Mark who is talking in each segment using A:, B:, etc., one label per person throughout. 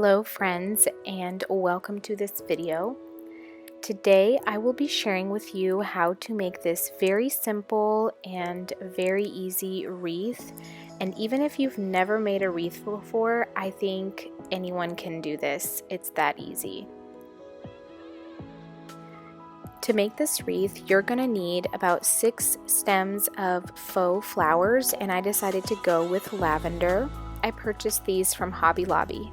A: Hello friends, and welcome to this video. Today I will be sharing with you how to make this very simple and very easy wreath. And even if you've never made a wreath before, I think anyone can do this. It's that easy. To make this wreath, you're going to need about 6 stems of faux flowers, and I decided to go with lavender. I purchased these from Hobby Lobby.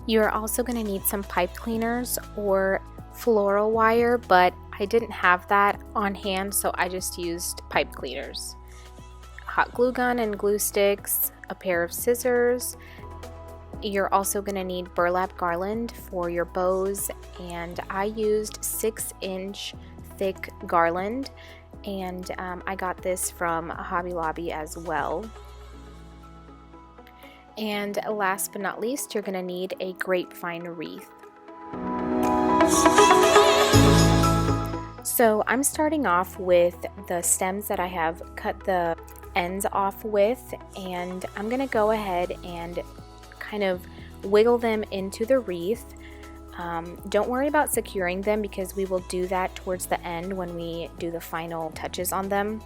A: You're also going to need some pipe cleaners or floral wire, but I didn't have that on hand, so I just used pipe cleaners. Hot glue gun and glue sticks, a pair of scissors. You're also going to need burlap garland for your bows, and I used 6-inch thick garland, and I got this from Hobby Lobby as well. And last but not least, you're going to need a grapevine wreath. So I'm starting off with the stems that I have cut the ends off with, and I'm going to go ahead and kind of wiggle them into the wreath. Don't worry about securing them because we will do that towards the end when we do the final touches on them.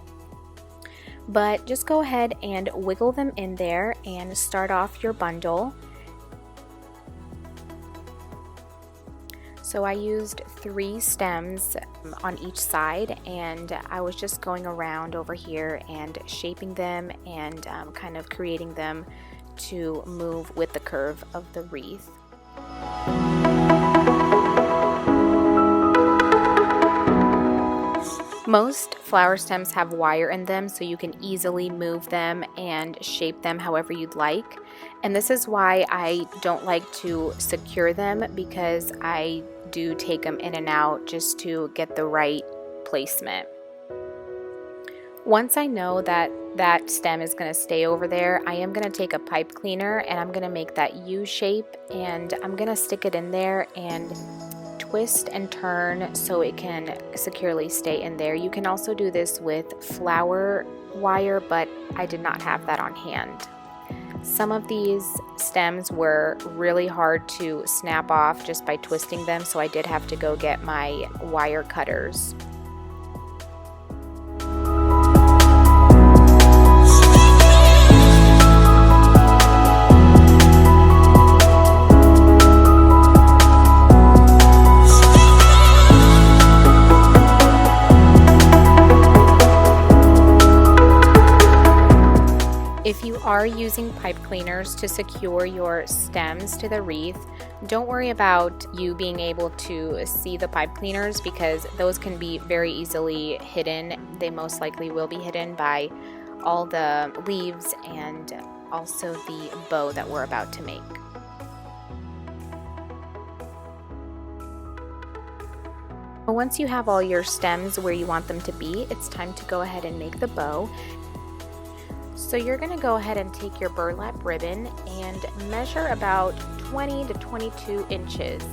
A: But just go ahead and wiggle them in there and start off your bundle. So I used 3 stems on each side, and I was just going around over here and shaping them and kind of creating them to move with the curve of the wreath. Most flower stems have wire in them, so you can easily move them and shape them however you'd like. And this is why I don't like to secure them, because I do take them in and out just to get the right placement. Once I know that that stem is going to stay over there, I am going to take a pipe cleaner and I'm going to make that U shape, and I'm going to stick it in there and twist and turn so it can securely stay in there. You can also do this with flower wire, but I did not have that on hand. Some of these stems were really hard to snap off just by twisting them, so I did have to go get my wire cutters. If you are using pipe cleaners to secure your stems to the wreath, don't worry about you being able to see the pipe cleaners, because those can be very easily hidden. They most likely will be hidden by all the leaves and also the bow that we're about to make. Once you have all your stems where you want them to be, it's time to go ahead and make the bow. So you're going to go ahead and take your burlap ribbon and measure about 20 to 22 inches.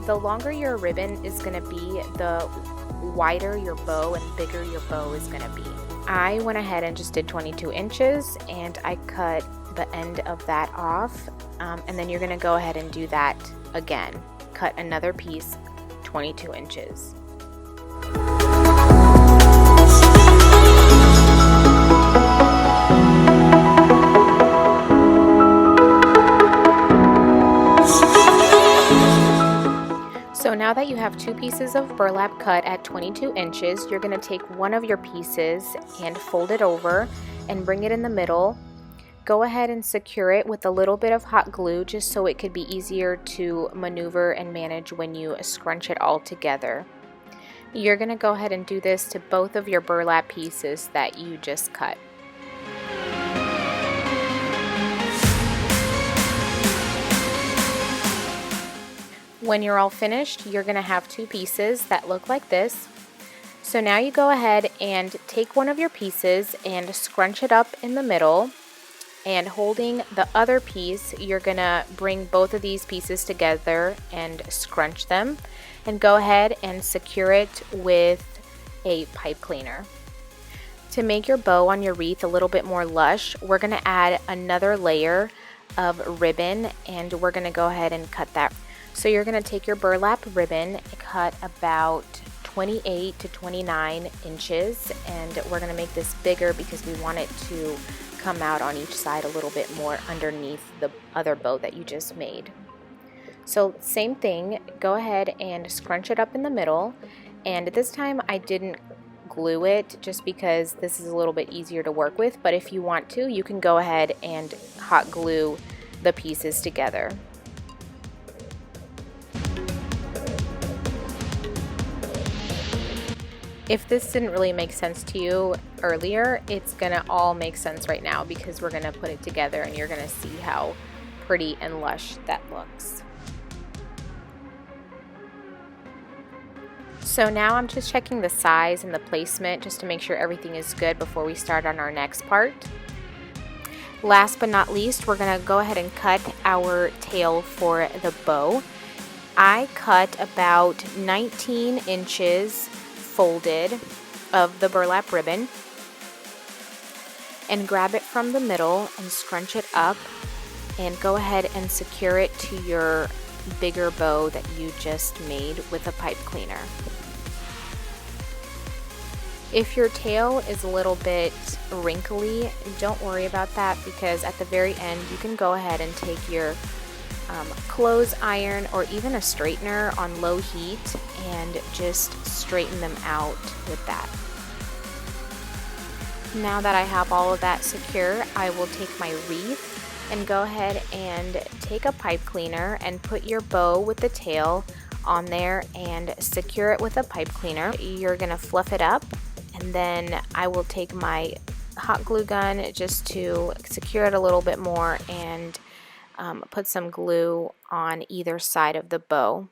A: The longer your ribbon is going to be, the wider your bow and bigger your bow is going to be. I went ahead and just did 22 inches and I cut the end of that off, and then you're going to go ahead and do that again. Cut another piece 22 inches. So now that you have 2 pieces of burlap cut at 22 inches, you're going to take one of your pieces and fold it over and bring it in the middle. Go ahead and secure it with a little bit of hot glue just so it could be easier to maneuver and manage when you scrunch it all together. You're going to go ahead and do this to both of your burlap pieces that you just cut. When you're all finished, you're going to have 2 pieces that look like this. So now you go ahead and take one of your pieces and scrunch it up in the middle, and holding the other piece, you're going to bring both of these pieces together and scrunch them, and go ahead and secure it with a pipe cleaner. To make your bow on your wreath a little bit more lush, we're going to add another layer of ribbon, and we're going to go ahead and cut that. So you're going to take your burlap ribbon, cut about 28 to 29 inches, and we're going to make this bigger because we want it to come out on each side a little bit more underneath the other bow that you just made. So same thing, go ahead and scrunch it up in the middle, and this time I didn't glue it just because this is a little bit easier to work with, but if you want to, you can go ahead and hot glue the pieces together. If this didn't really make sense to you earlier, it's gonna all make sense right now because we're gonna put it together and you're gonna see how pretty and lush that looks. So now I'm just checking the size and the placement just to make sure everything is good before we start on our next part. Last but not least, we're gonna go ahead and cut our tail for the bow. I cut about 19 inches folded of the burlap ribbon and grab it from the middle and scrunch it up and go ahead and secure it to your bigger bow that you just made with a pipe cleaner. If your tail is a little bit wrinkly, don't worry about that because at the very end you can go ahead and take your clothes iron or even a straightener on low heat and just straighten them out with that. Now that I have all of that secure, I will take my wreath and go ahead and take a pipe cleaner and put your bow with the tail on there and secure it with a pipe cleaner. You're gonna fluff it up, and then I will take my hot glue gun just to secure it a little bit more and put some glue on either side of the bow.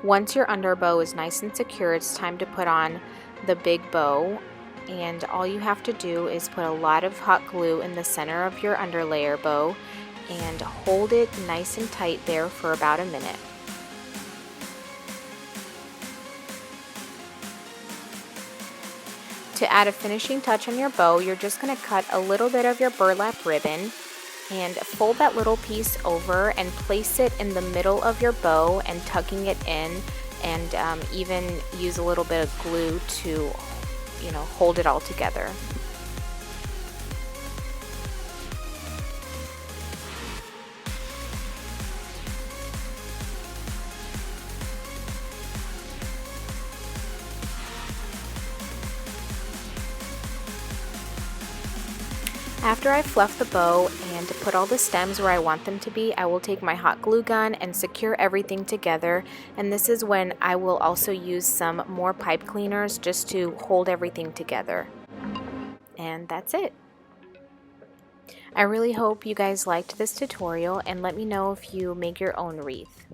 A: Once your under bow is nice and secure, it's time to put on the big bow, and all you have to do is put a lot of hot glue in the center of your underlayer bow and hold it nice and tight there for about a minute. To add a finishing touch on your bow, you're just going to cut a little bit of your burlap ribbon and fold that little piece over and place it in the middle of your bow and tucking it in, and even use a little bit of glue to, hold it all together. After I fluff the bow and put all the stems where I want them to be, I will take my hot glue gun and secure everything together, and this is when I will also use some more pipe cleaners just to hold everything together. And that's it. I really hope you guys liked this tutorial, and let me know if you make your own wreath.